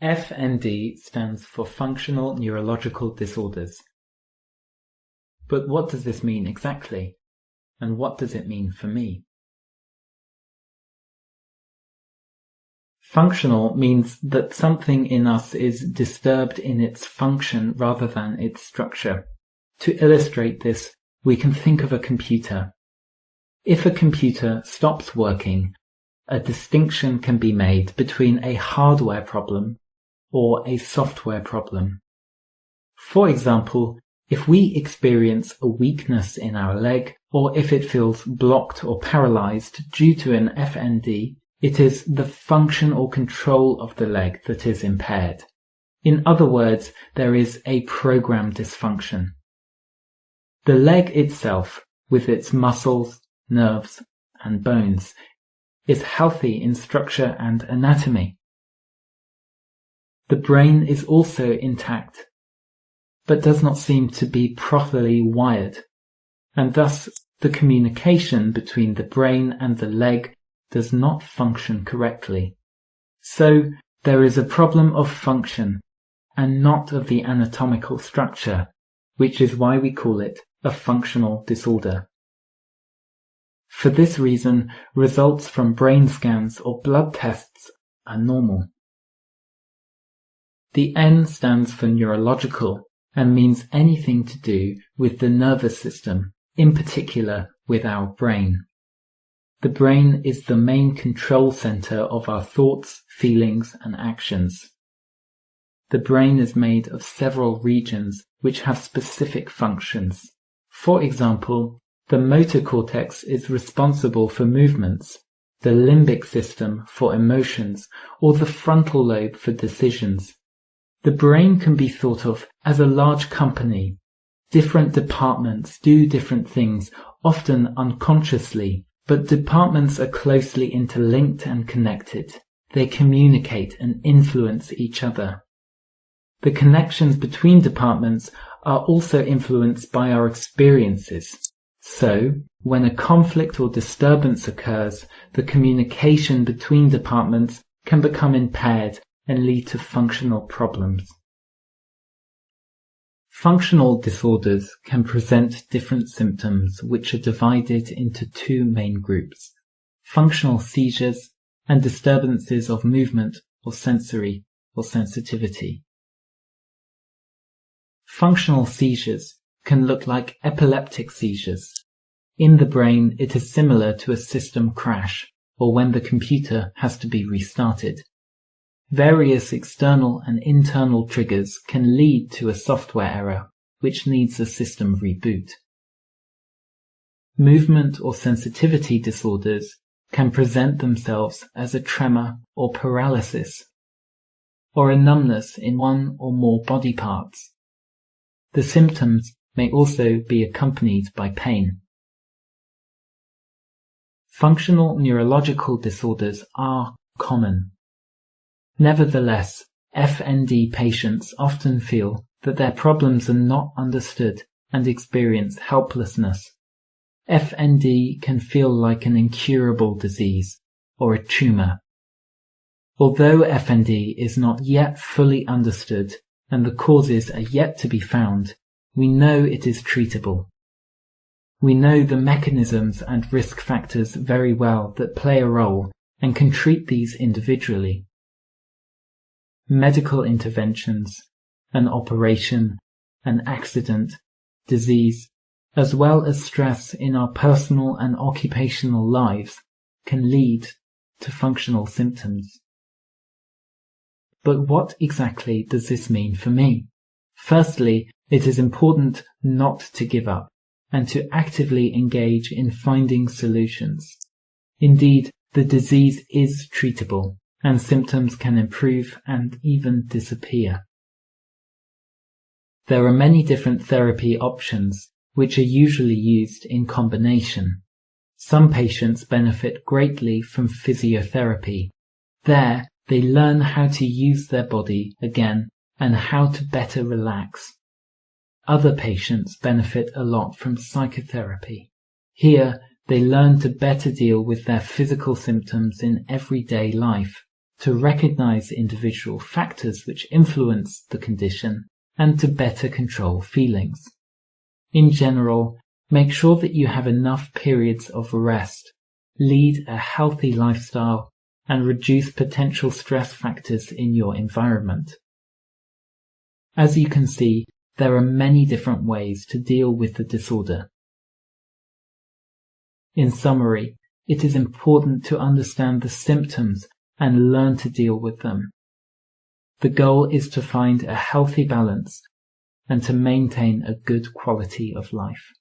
FND stands for Functional Neurological Disorders. But what does this mean exactly? And what does it mean for me? Functional means that something in us is disturbed in its function rather than its structure. To illustrate this, we can think of a computer. If a computer stops working, a distinction can be made between a hardware problem or a software problem. For example, if we experience a weakness in our leg, or if it feels blocked or paralyzed due to an FND, it is the function or control of the leg that is impaired. In other words, there is a program dysfunction. The leg itself, with its muscles, nerves, and bones, is healthy in structure and anatomy. The brain is also intact, but does not seem to be properly wired, and thus the communication between the brain and the leg does not function correctly. So there is a problem of function and not of the anatomical structure, which is why we call it a functional disorder. For this reason, results from brain scans or blood tests are normal. The N stands for neurological and means anything to do with the nervous system, in particular with our brain. The brain is the main control center of our thoughts, feelings, and actions. The brain is made of several regions which have specific functions. For example, the motor cortex is responsible for movements, the limbic system for emotions, or the frontal lobe for decisions. The brain can be thought of as a large company. Different departments do different things, often unconsciously, but departments are closely interlinked and connected. They communicate and influence each other. The connections between departments are also influenced by our experiences. So, when a conflict or disturbance occurs, the communication between departments can become impaired and lead to functional problems. Functional disorders can present different symptoms which are divided into two main groups: functional seizures and disturbances of movement or sensory or sensitivity. Functional seizures can look like epileptic seizures. In the brain, it is similar to a system crash or when the computer has to be restarted. Various external and internal triggers can lead to a software error, which needs a system reboot. Movement or sensitivity disorders can present themselves as a tremor or paralysis, or a numbness in one or more body parts. The symptoms may also be accompanied by pain. Functional neurological disorders are common. Nevertheless, FND patients often feel that their problems are not understood and experience helplessness. FND can feel like an incurable disease or a tumor. Although FND is not yet fully understood and the causes are yet to be found, we know it is treatable. We know the mechanisms and risk factors very well that play a role and can treat these individually. Medical interventions, an operation, an accident, disease, as well as stress in our personal and occupational lives can lead to functional symptoms. But what exactly does this mean for me? Firstly, it is important not to give up and to actively engage in finding solutions. Indeed, the disease is treatable, and symptoms can improve and even disappear. There are many different therapy options, which are usually used in combination. Some patients benefit greatly from physiotherapy. There, they learn how to use their body again and how to better relax. Other patients benefit a lot from psychotherapy. Here, they learn to better deal with their physical symptoms in everyday life, to recognize individual factors which influence the condition, and to better control feelings. In general, make sure that you have enough periods of rest, lead a healthy lifestyle, and reduce potential stress factors in your environment. As you can see, there are many different ways to deal with the disorder. In summary, it is important to understand the symptoms and learn to deal with them. The goal is to find a healthy balance and to maintain a good quality of life.